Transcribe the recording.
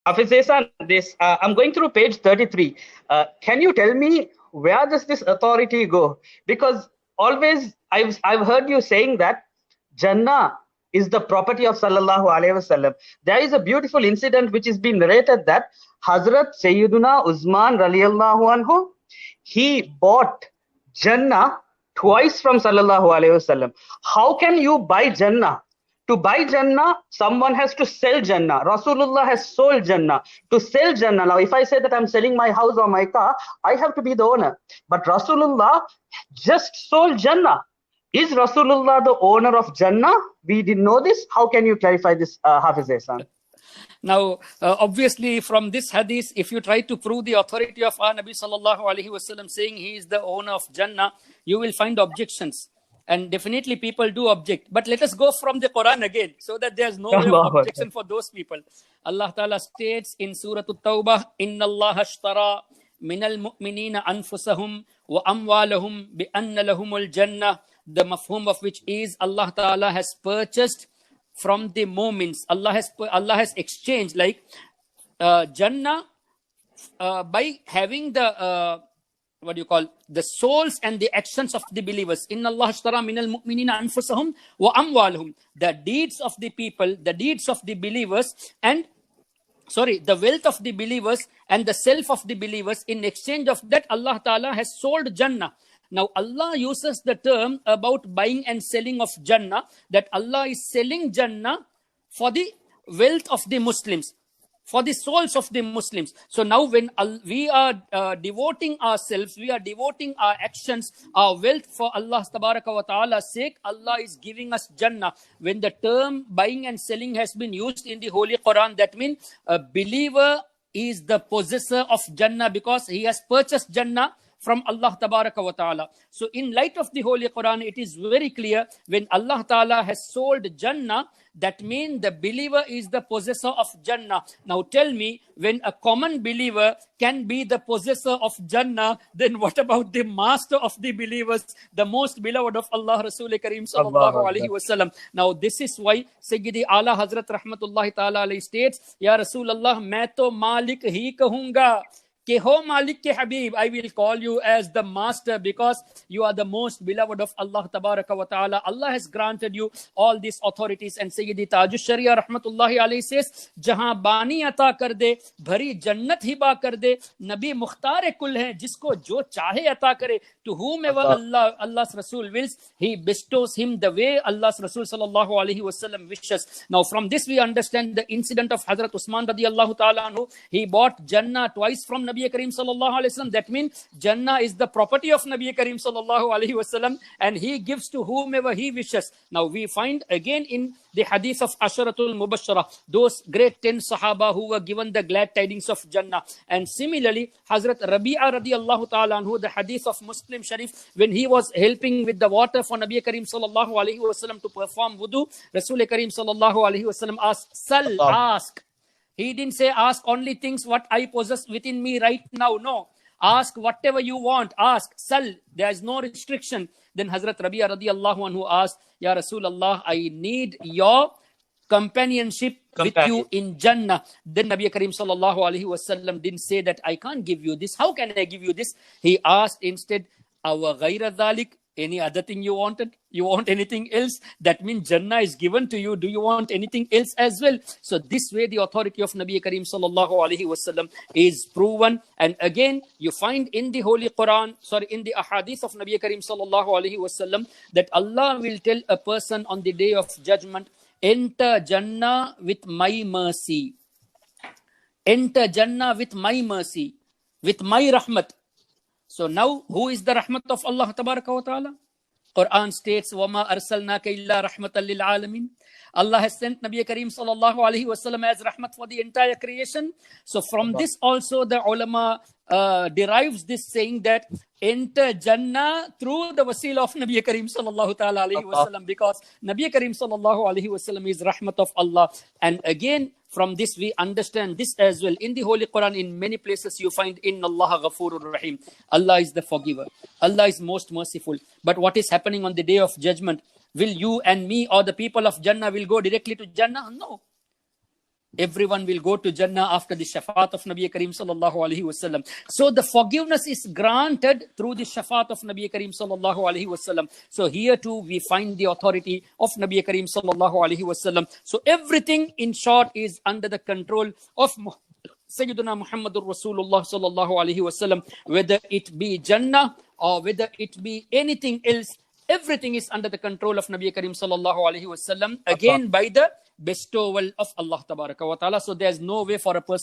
Hafiz Ehsan, I'm going through page 33. Can you tell me where does this authority go? Because always I've heard you saying that Jannah is the property of Sallallahu Alaihi Wasallam. There is a beautiful incident which is being narrated that Hazrat Sayyiduna Uthman radiallahu anhu, he bought Jannah twice from Sallallahu Alaihi Wasallam. How can you buy Jannah? To buy Jannah, someone has to sell Jannah. Rasulullah has sold Jannah. To sell Jannah, now if I say that I'm selling my house or my car, I have to be the owner. But Rasulullah just sold Jannah. Is Rasulullah the owner of Jannah? We didn't know this. How can you clarify this, Hafiz Ehsan? Now, obviously, from this hadith, if you try to prove the authority of our Nabi sallallahu alaihi wasallam saying he is the owner of Jannah, you will find objections. And definitely people do object. But let us go from the Quran again, so that there's no way of objection for those people. Allah Ta'ala states in Surah At-Tawbah, Inna Allah ashtara minal mu'minina anfusahum wa amwalahum bi anna lahumul jannah. The mafhum of which is Allah Ta'ala has purchased from the moments. Allah has exchanged like Jannah by having the the souls and the actions of the believers. Inna Allah ashtara minal mu'minina anfusahum wa amwalahum. The deeds of the people, the deeds of the believers, and the wealth of the believers and the self of the believers. In exchange of that, Allah Ta'ala has sold Jannah. Now, Allah uses the term about buying and selling of Jannah, that Allah is selling Jannah for the wealth of the Muslims, for the souls of the Muslims. So now when we are devoting ourselves, we are devoting our actions, our wealth for Allah Tabaraka wa Ta'ala's sake, Allah is giving us Jannah. When the term buying and selling has been used in the Holy Quran, that means a believer is the possessor of Jannah because he has purchased Jannah from Allah Tabaraka wa Ta'ala. So in light of the Holy Quran, it is very clear when Allah Ta'ala has sold Jannah, that means the believer is the possessor of Jannah. Now tell me, when a common believer can be the possessor of Jannah, then what about the master of the believers, the most beloved of Allah, Rasool Kareem sallallahu alaihi wasallam? Now this is why Sayyidi Ala Hazrat Rahmatullahi Ta'ala alayhi states, Ya Rasulullah, main to Malik hi kahunga. Ke ho Malik ke Habib, I will call you as the master because you are the most beloved of Allah Tabaraka wa Ta'ala. Allah has granted you all these authorities. And Sayyidi Tajush Sharia Rahmatullahi alayhi says, Jahan bani ata kar de, bhari jannat hiba kar de, Nabi Mukhtar kul hai, jisko jo chahe ata kare, to whomever Allah's Rasul wills, he bestows him the way Allah's Rasul sallallahu alayhi wasallam wishes. Now from this we understand the incident of Hazrat Usman radiyallahu ta'ala anhu. He bought Jannah twice from Nabi Kareem sallallahu alaihi wasallam. That means Jannah is the property of Nabi Kareem sallallahu alaihi wasallam, and he gives to whomever he wishes. Now we find again in the hadith of Asharatul Mubashshara, those great 10 Sahaba who were given the glad tidings of Jannah. And similarly, Hazrat Rabi'a radiyallahu ta'ala anhu, the hadith of Muslim Sharif, when he was helping with the water for Nabi Kareem sallallahu alaihi wasallam to perform wudu, Rasul Kareem sallallahu alaihi wasallam asked, Sal, ask. He didn't say, ask only things what I possess within me right now. No. Ask whatever you want. Ask. Sal. There is no restriction. Then Hazrat Rabi'a radiyallahu anhu asked, Ya Rasulullah, I need your companionship with you in Jannah. Then Nabi Kareem sallallahu alaihi wasallam didn't say that I can't give you this. How can I give you this? He asked instead, Awa ghayra dhalik, any other thing you wanted? You want anything else? That means Jannah is given to you. Do you want anything else as well? So this way the authority of Nabi Kareem sallallahu alaihi wasallam is proven. And again, you find in the Holy Quran, in the ahadith of Nabi Kareem sallallahu alaihi wasallam, that Allah will tell a person on the day of judgment, enter Jannah with my mercy. Enter Jannah with my mercy, with my rahmat. So now, who is the rahmat of Allah Tabaraka wa Ta'ala? Quran states, وَمَا أَرْسَلْنَاكَ إِلَّا رَحْمَةً لِلْعَالَمِينَ. Allah has sent Nabi Kareem sallallahu alaihi wasallam as rahmat for the entire creation. So from this also the ulama derives this saying that enter Jannah through the wasila of Nabi Kareem sallallahu ta'ala alaihi wasallam, because Nabi Kareem sallallahu alaihi wasallam is rahmat of Allah. And again, from this we understand this as well. In the Holy Quran, in many places you find Inna Allah Ghafurur Rahim. Allah is the forgiver. Allah is most merciful. But what is happening on the day of judgment? Will you and me or the people of Jannah will go directly to Jannah? No. Everyone will go to Jannah after the shafaat of Nabi Kareem sallallahu alaihi wasallam. So the forgiveness is granted through the shafaat of Nabi Kareem sallallahu alaihi wasallam. So here too we find the authority of Nabi Kareem sallallahu alaihi wasallam. So everything in short is under the control of Sayyiduna Muhammadur Rasulullah sallallahu alaihi wasallam. Whether it be Jannah or whether it be anything else, everything is under the control of Nabi Kareem sallallahu alaihi wasallam, again by the bestowal of Allah tabaraka wa ta'ala. So there's no way for a person